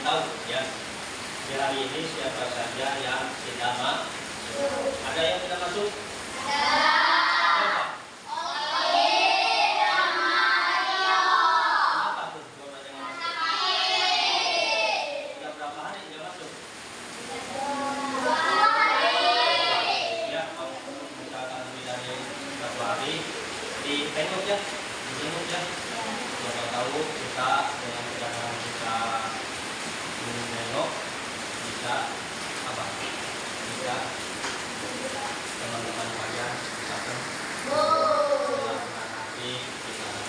tahu ya. Di hari ini siapa saja yang tidak masuk? Ada yang tidak masuk? Ada. Siapa? Kenapa tuh belum ada yang masuk? Sudah berapa hari tidak masuk? Ya, kalau misalkan lebih dari satu hari ditengok ya, siapa tahu kita dengan cara kita menengok bisa apa? Bisa teman-teman kalian misalkan dalam hati kita ada.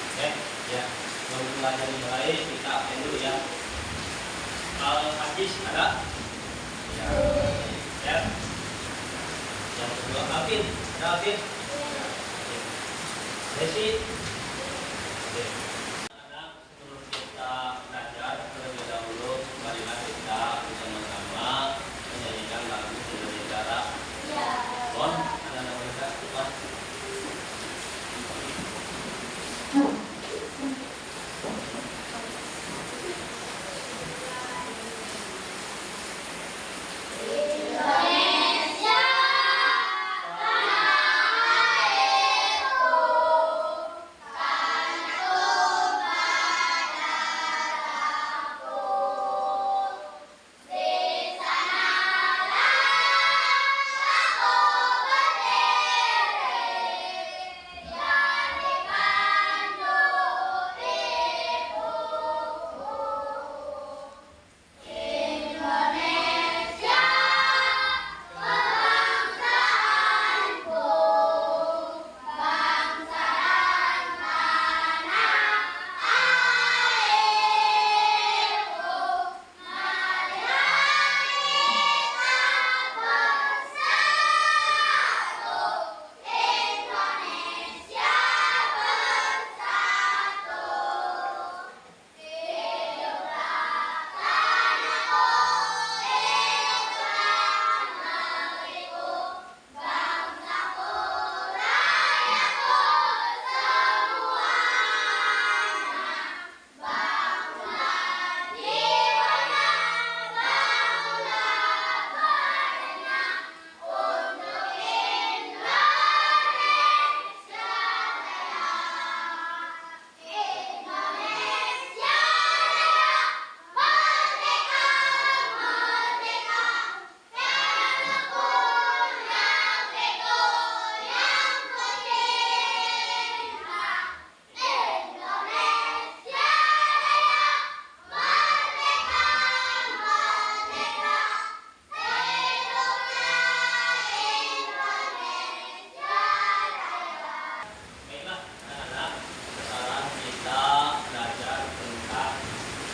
Oke, ya. Sebelum belajar dimulai kita absen dulu ya. Al-Hadis ada? Ya. Yang kedua Alvin, ada Alvin? Desi? Oke. Anak, sebelum kita belajar terlebih dahulu, marilah kita bersama-sama menyanyikan lagu Indonesia Raya. Ya. Bon, anak-anak mereka, bon.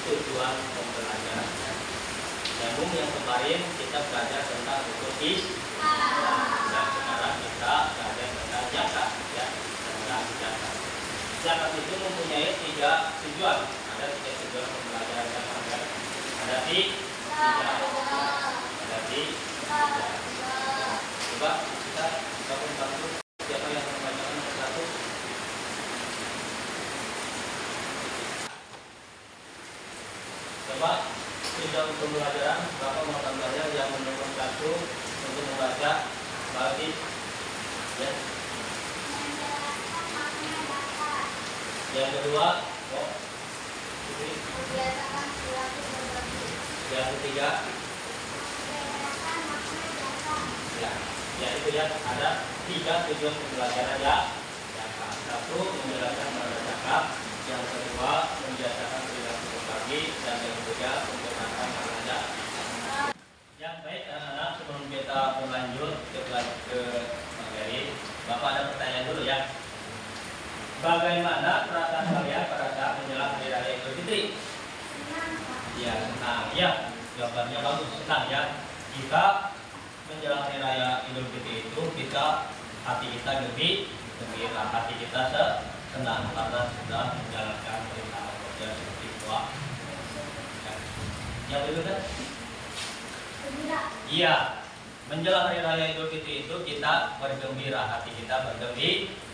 Tujuan pembelajaran. Nyambung yang kemarin kita belajar tentang hukum dan sekarang kita belajar tentang zakat ya, tentang zakat. Zakat itu mempunyai 3 tujuan. Ada 3 tujuan pembelajaran zakat ya. Ada 3. Coba kita bantu siapa yang membacakan satu. Coba tidak pembelajaran Bapak mau belajar yang menurut satu untuk membaca bagi ya. Yang kedua, yang ketiga, ya itu ya ada 3 tujuan pembelajaran ya. Satu menjelaskan pada zakat, yang kedua membiasakan perilaku berbagi, dan yang ketiga membenarkan maknanya. Ya baik anak-anak, sebelum kita berlanjut ke materi, Bapak ada pertanyaan dulu ya. Bagaimana perasaan kalian pada saat menjelang hari raya Idul Fitri? Ya senang ya, jawabannya bagus, senang ya. Jika menjelang hari raya Idul Fitri itu hati kita gembira, hati kita senang karena sudah menjalankan perintah Allah seperti puasa. Yang berikutnya? Iya, menjelang hari raya Idul Fitri itu kita bergembira, hati kita bergembira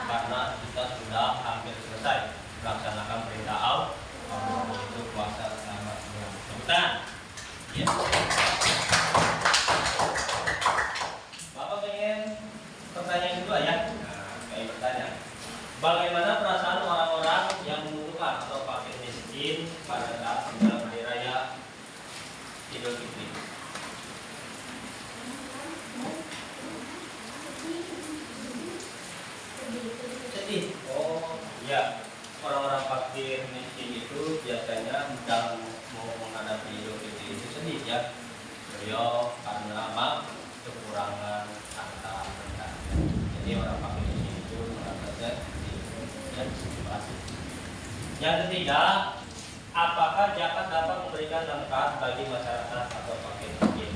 karena kita sudah hampir selesai melaksanakan perintah Allah, yaitu puasa selama tangan. Ya. Bapak pengen pertanyaan kedua ya. Nah, kayak bertanya. Bagaimana perasaan orang-orang yang membutuhkan atau fakir miskin pada saat menjelang hari raya Idul Fitri? Sedih. Oh, ya. Orang-orang fakir miskin itu biasanya sedang mau menghadapi Idul Fitri itu sedih ya. Beliau karena kekurangan harta benda. Jadi orang fakir miskin itu merasa sedih. Ya, terima kasih. Yang ketiga, apakah zakat dapat memberikan manfaat bagi masyarakat atau fakir miskin?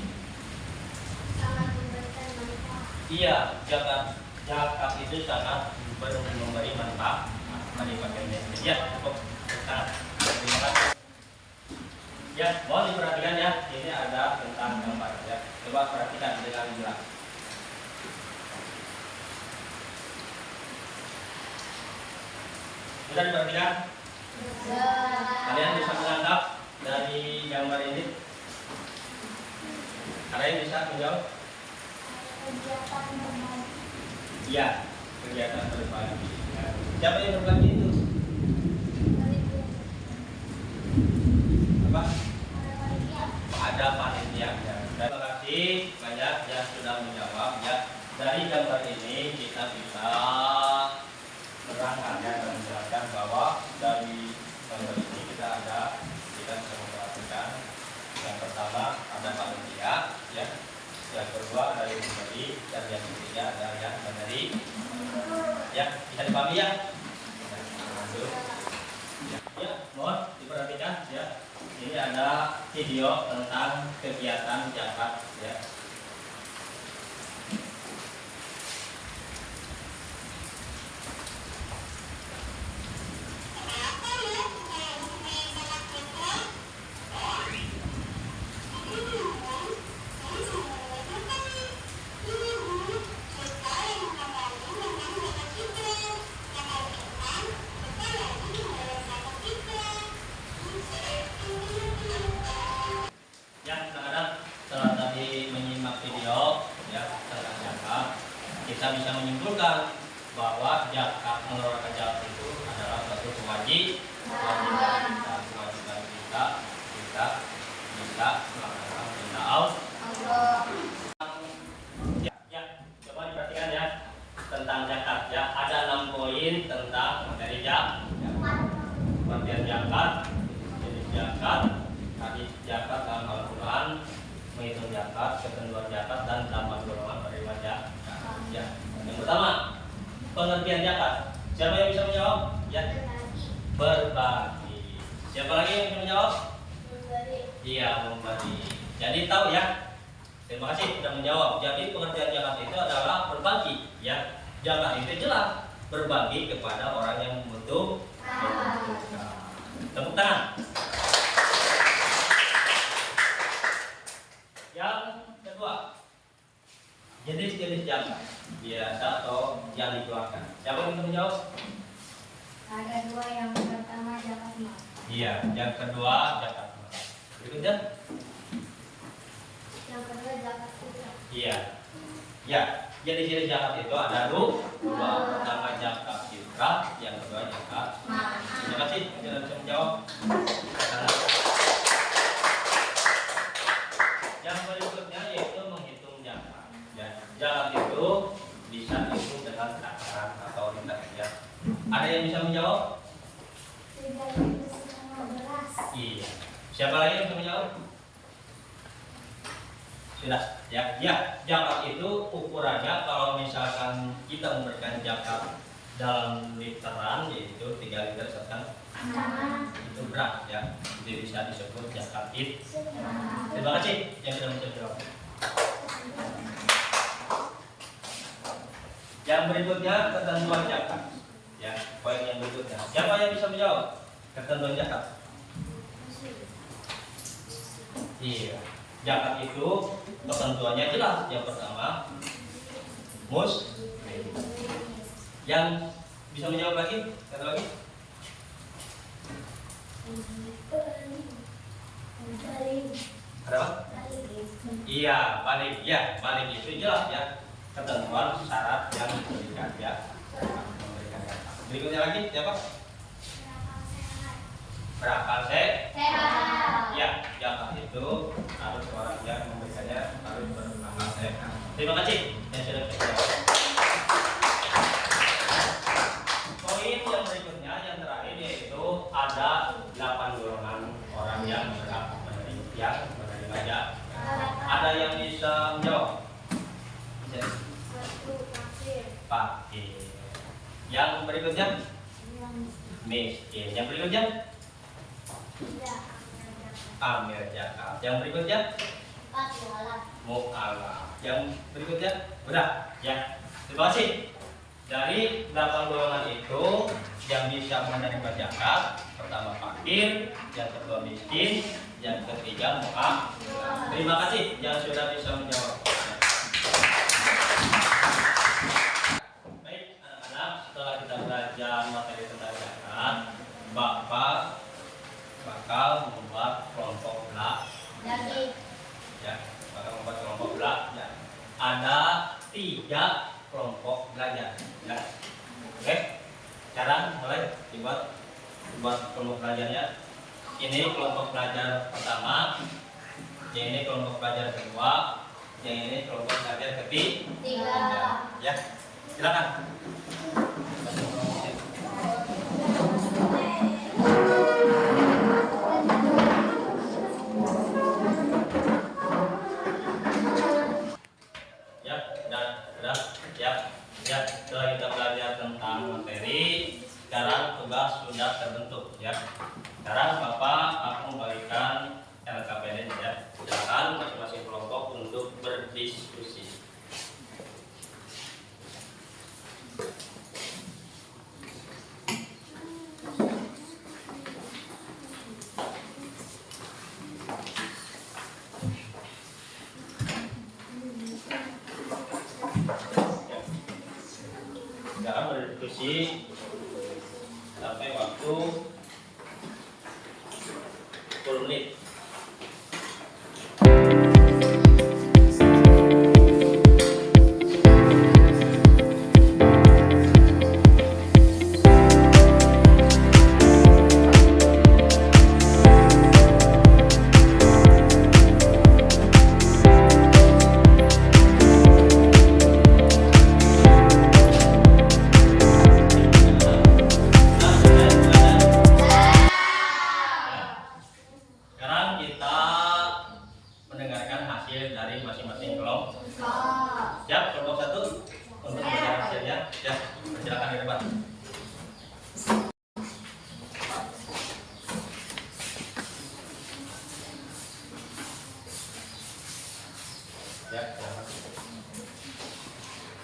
Sangat memberikan manfaat. Iya, zakat itu sangat memberi manfaat bagi fakir miskin. Ya, cukup. Terima kasih. Ya, mohon diperhatikan ya. Ini ada tentang gambar ya. Coba perhatikan dengan jelas. Sudah diperhatikan? Kalian bisa menganggap dari gambar ini? Ada yang bisa menjawab? Kegiatan berbagi. Iya, kegiatan berbagi. Siapa yang berbagi itu? Apa? Ada panitia. Ya. Terima kasih banyak yang sudah menjawab ya. Dari gambar ini kita bisa menerangkan dan menjelaskan bahwa dari gambar ini kita bisa memperhatikan yang pertama ada panitia ya. Yang kedua ada yang memberi dan yang ketiga ada yang memberi. Ya, bisa dipahami ya. Ya, mohon diperhatikan ya. Ini ada video tentang kegiatan zakat ya. Setelah tadi menyimak video ya tentang zakat, kita bisa menyimpulkan bahwa zakat, mengeluarkan zakat itu adalah satu kewajiban kita bisa melaksanakan perintah Allah. Ya, coba diperhatikan ya tentang zakat ya. Ada 6 poin tentang materi zakat. Pengertian zakat, jenis zakat, hadis zakat dalam Al-Quran, menghitung zakat, ketentuan zakat, dan 8 golongan penerima zakat. Ya. Yang pertama, pengertian zakat. Siapa yang bisa menjawab? Ya. Berbagi. Siapa lagi yang bisa menjawab? Memberi. Iya, memberi. Jadi tahu ya. Terima kasih sudah menjawab. Jadi pengertian zakat itu adalah berbagi. Ya. Zakat itu jelas berbagi kepada orang yang membutuhkan. Tepuk tangan. Yang kedua, jenis-jenis zakat biasa atau yang dikeluarkan. Siapa yang bisa menjawab? Ada 2, yang pertama zakat mal. Iya, yang kedua zakat mal. Berikutnya? Yang kedua zakat fitrah. Iya. Ya, jenis-jenis zakat itu ada 2. Pertama zakat fitrah, yang kedua zakat mal. Terima kasih yang bisa menjawab. Yang berikutnya yaitu menghitung zakat. Ya, zakat itu bisa dihitung dengan takaran atau ringan ya. Ada yang bisa menjawab? 315. Iya. Siapa lagi yang bisa menjawab? Sudah. Ya, ya. Zakat itu ukurannya kalau misalkan kita memberikan zakat dalam literan yaitu 3 liter setengah. Itu berat ya. Jadi bisa disebut zakat fitrah. Terima kasih yang sudah menjawab. Yang berikutnya ketentuan zakat. Ya, poin yang berikutnya. Siapa yang bisa menjawab? Ketentuan zakat. Iya. Zakat itu ketentuannya jelas. Yang pertama, muslim. Yang bisa menjawab lagi? Kata lagi? Ada apa? Iya, balik. Ya, balik itu jelas ya. Ketentuan syarat yang diberikan ya. Memberikan kata. Berikutnya lagi siapa? Berakal sehat. Ya, jamak itu harus orang yang memberikannya harus berakal sehat. Terima kasih yang sudah kita jawab. Poin yang berikutnya yang terakhir yaitu ada 8 golongan orang yang berhak menerima ya. Ada yang bisa menjawab? Fakir. Yang berikutnya miskin. Yang berikutnya amil zakat. Yang berikutnya mu'alaf. Yang berikutnya udah ya. Terima kasih. Dari 8 golongan itu yang bisa menerima zakat pertama fakir, yang kedua miskin, yang ketiga mu'alaf. Terima kasih yang sudah bisa menjawab. Baik anak-anak, setelah kita belajar materi tentang zakat, Bapak bakal membuat kelompok belajar. Ya, bakal membuat kelompok belajar. Ada 3 kelompok belajar. Ya, oke. Sekarang mulai dibuat kelompok belajarnya. Ini kelompok belajar pertama, yang ini kelompok belajar kedua, yang ini kelompok belajar ketiga. Ya, silakan. Ya, setelah kita belajar tentang materi, sekarang tugas sudah terbentuk ya. Sekarang Bapak akan membagikan LKPD ya. Silakan masing-masing kelompok untuk berdiskusi. Sekarang berdiskusi sampai waktu 10 menit.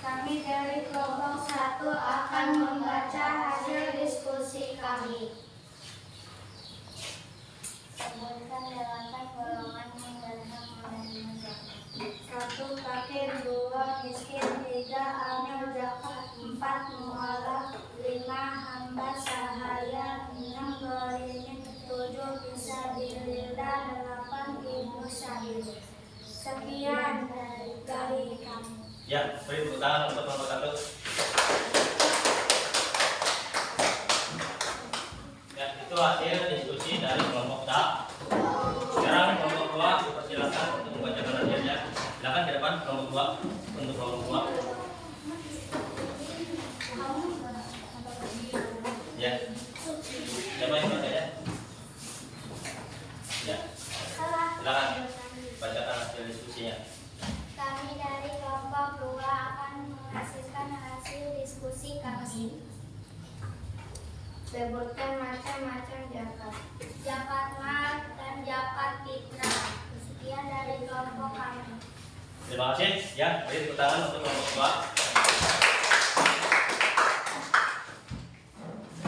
Kami dari kelompok 1 akan membaca hasil diskusi kami. Sebutkan 8 golongan yang berhak menerima zakat. 1 fakir, 2 miskin, 3 amil zakat, 4 mu'alaf, 5 hamba sahaya, 6 gharimin, 7 fisabilillah, 8 ibu syahid. Sekian dari kami. Ya, beri tepuk tangan untuk kelompok 1. Ya, itu hasil diskusi dari kelompok 1. Sekarang kelompok 2 dipersilakan untuk membacakan hasilnya. Silakan ke depan kelompok 2 untuk kelompok 2. Ya. Siapa yang bacanya? Ya. Silakan bacakan hasil diskusinya. Kami dari kelompok 2 akan menghasilkan hasil diskusi kami. Sebutkan macam-macam zakat. Zakat mal dan zakat fitrah. Sekian dari kelompok kami. Terima kasih. Ya, beri tepuk tangan untuk kelompok 2.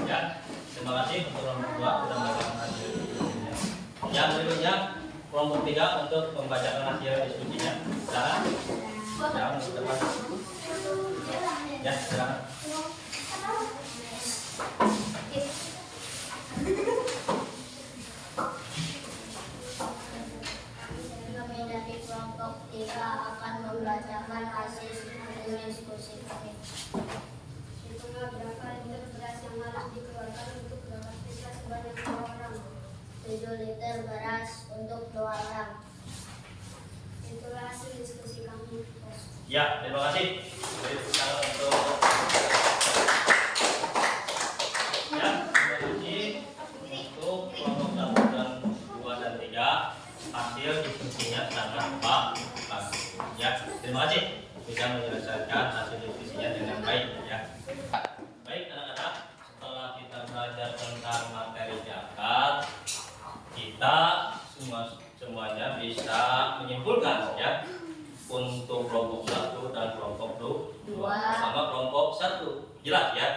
Ya, terima kasih untuk kelompok 2 sudah membacakan hasil diskusinya. Yang berikutnya kelompok 3 untuk membacakan hasil diskusinya. Silakan. Jangan ke depan. Ya, silakan. Hitunglah berapa liter beras yang harus dikeluarkan untuk berapa kita sebanyak 2 orang. 7 liter beras untuk 2 orang. Itulah hasil diskusi kami. Ya, terima kasih. Beri tepuk tangan untuk ya, terima kasih untuk kelompok 1 dan 2 dan 3. Hasil diskusinya sangat bagus. Ya, terima kasih sudah menyelesaikan hasil diskusinya dengan baik. Ya, baik anak-anak. Setelah kita belajar tentang materi zakat, kita semuanya bisa menyimpulkan ya untuk kelompok 1 dan kelompok 2 sama kelompok 1 jelas ya,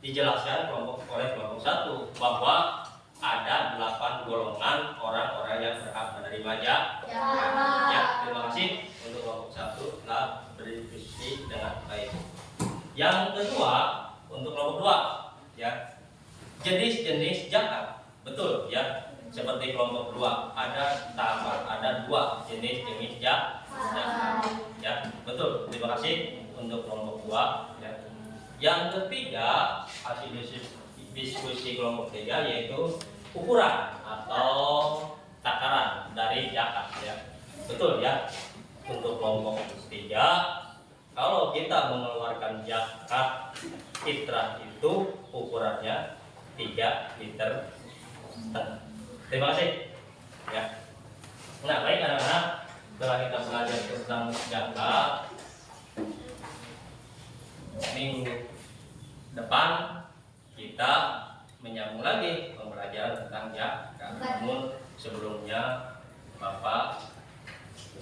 dijelaskan oleh kelompok 1 bahwa ada 8 golongan orang-orang yang berhak menerima zakat. Ya, terima kasih untuk kelompok 1 telah berdiskusi dengan baik. Yang kedua untuk kelompok 2 ya, jenis-jenis zakat. Betul ya, seperti kelompok 2 ada 2 jenis zakat. Ya, betul. Terima kasih untuk kelompok 2 ya. Yang ketiga, hasil diskusi kelompok 3 yaitu ukuran atau takaran dari zakat ya. Betul ya. Untuk kelompok 3, kalau kita mengeluarkan zakat fitrah itu ukurannya 3 liter setengah. Terima kasih ya. Nah, baik anak-anak, setelah kita belajar tentang zakat, minggu depan kita menyambung lagi pembelajaran tentang zakat. Namun sebelumnya Bapak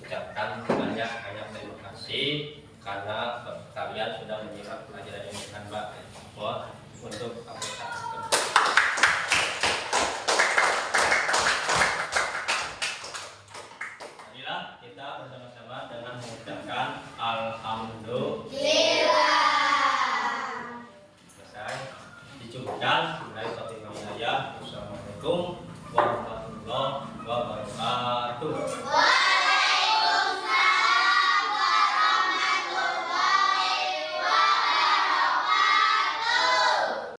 ucapkan banyak terima kasih karena kalian sudah menyimak pelajaran ini dengan baik. Mohon untuk apresiasi. Kita bersama-sama dengan mengucapkan alhamdulillah. Selesai. Dicukupkan. Assalamualaikum warahmatullahi wabarakatuh.